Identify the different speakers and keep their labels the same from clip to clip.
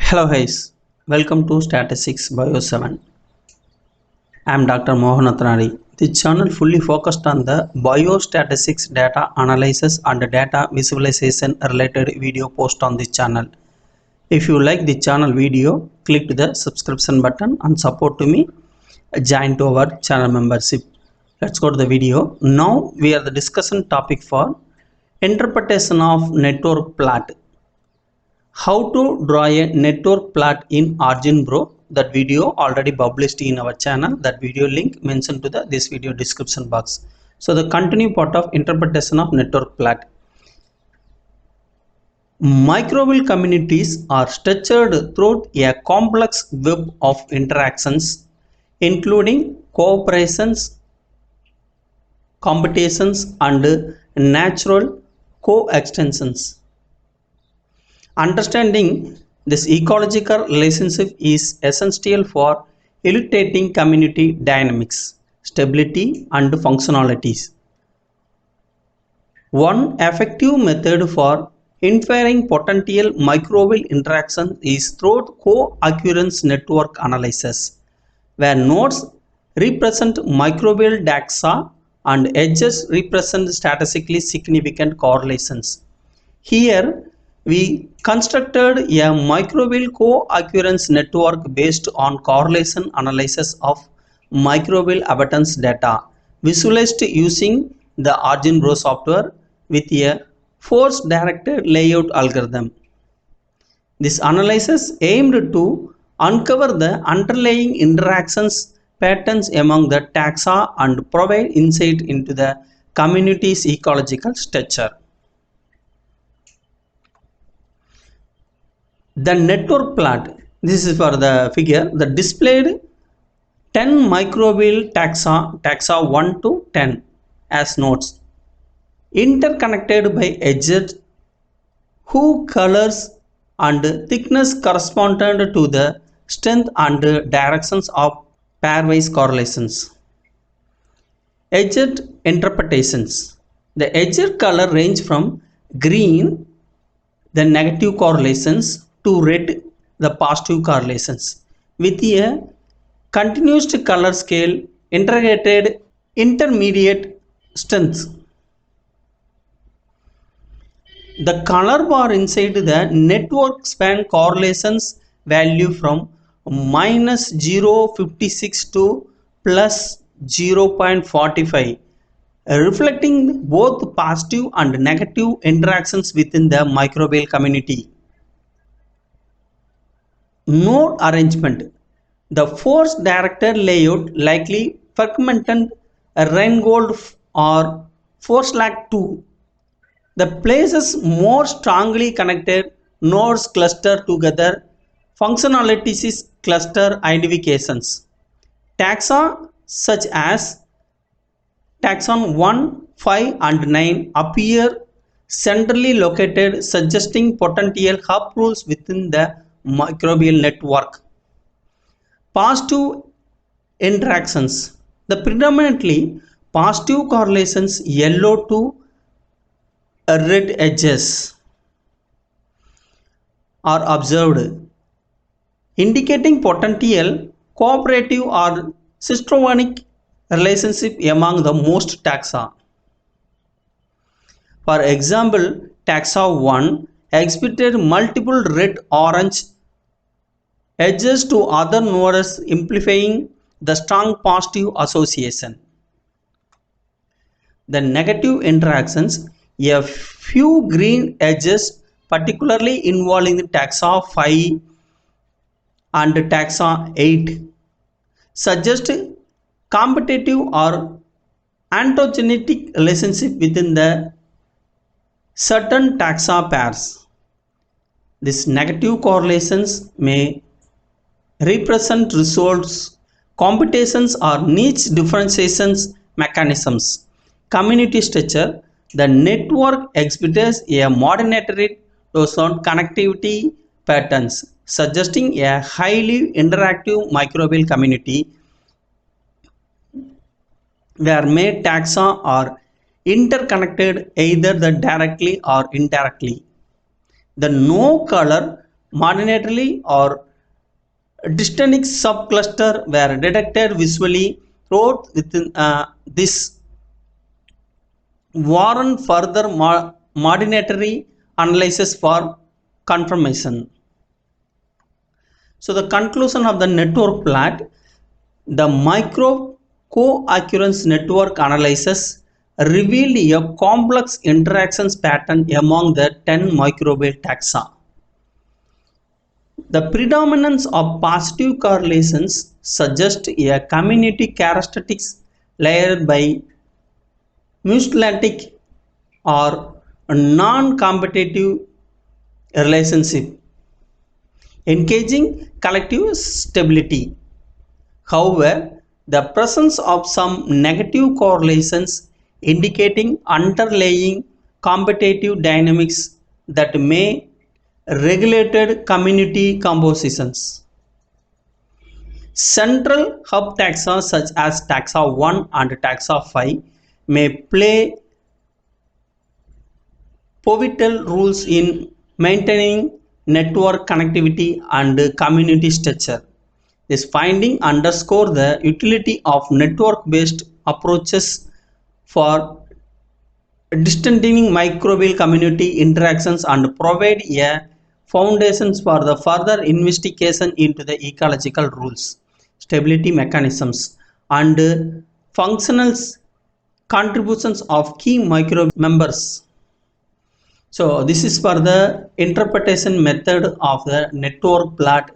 Speaker 1: Hello guys, welcome to Statistics Bio 7. I am Dr. Mohan Atranari. The channel fully focused on the biostatistics data analysis and data visualization related video post on this channel. If you like the channel video, click the subscription button and support to me. Join to our channel membership. Let's go to the video. Now we are the discussion topic for interpretation of network plot. How to draw a network plot in OriginPro. That video already published in our channel. That video link mentioned to this video description box. So the continue part of interpretation of network plot. Microbial communities are structured through a complex web of interactions, including cooperations, competitions, and natural coextensions. Understanding this ecological relationship is essential for illustrating community dynamics, stability, and functionalities. One effective method for inferring potential microbial interaction is through co-occurrence network analysis, where nodes represent microbial taxa and edges represent statistically significant correlations. Here, we constructed a microbial co-occurrence network based on correlation analysis of microbial abundance data visualized using the OriginPro software with a force-directed layout algorithm. This analysis aimed to uncover the underlying interactions patterns among the taxa and provide insight into the community's ecological structure. The network plot, this is for the figure, the displayed 10 microbial taxa 1 to 10 as nodes, interconnected by edges whose colors and thickness corresponded to the strength and directions of pairwise correlations. Edged interpretations. The edged color range from green, the negative correlations, to red, the positive correlations, with a continuous color scale integrated intermediate strengths. The color bar inside the network span correlations value from minus 0.56 to plus 0.45, reflecting both positive and negative interactions within the microbial community. Node arrangement. The force-directed layout likely fragmented Reingold or Forslag2. The places more strongly connected nodes cluster together. Functionalities is cluster identifications. Taxa such as taxon 1, 5 and 9 appear centrally located, suggesting potential hub rules within the microbial network. Positive interactions. The predominantly positive correlations yellow to red edges are observed, indicating potential cooperative or systematic relationship among the most taxa. For example, taxa 1 exhibited multiple red-orange edges to other nodes, amplifying the strong positive association. The negative interactions, a few green edges, particularly involving the taxa 5 and taxa 8, suggest competitive or antagonistic relationship within the certain taxa pairs. These negative correlations may represent results, computations or niche differentiations mechanisms. Community structure. The network exhibits a modernary toson connectivity patterns, suggesting a highly interactive microbial community where many taxa are interconnected either directly or indirectly. The no color marginally or dystonic subcluster were detected visually throughout within this warrant further marginatory analysis for confirmation. So the conclusion of the network plot, the micro co-occurrence network analysis revealed a complex interactions pattern among the 10 microbial taxa. The predominance of positive correlations suggests a community characteristics layered by mutualistic or non-competitive relationship, engaging collective stability. However, the presence of some negative correlations indicating underlying competitive dynamics that may regulated community compositions. Central hub taxa such as taxa 1 and taxa 5 may play pivotal roles in maintaining network connectivity and community structure. This finding underscores the utility of network-based approaches for distinguishing microbial community interactions and provide a foundations for the further investigation into the ecological rules, stability mechanisms, and functional contributions of key microbial members. So this is for the interpretation method of the network plot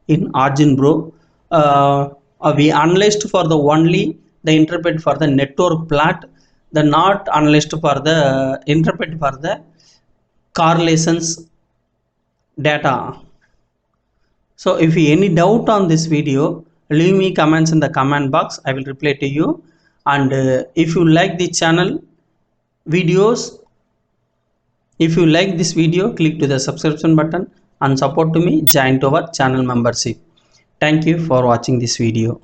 Speaker 1: in OriginPro. We analyzed for the only the interpret for the network plot, the not analyzed for the interpret for the correlations data. So if you any doubt on this video, leave me comments in the comment box. I will reply to you. And if you like the channel videos, if you like this video, click to the subscription button and support to me, join to our channel membership. Thank you for watching this video.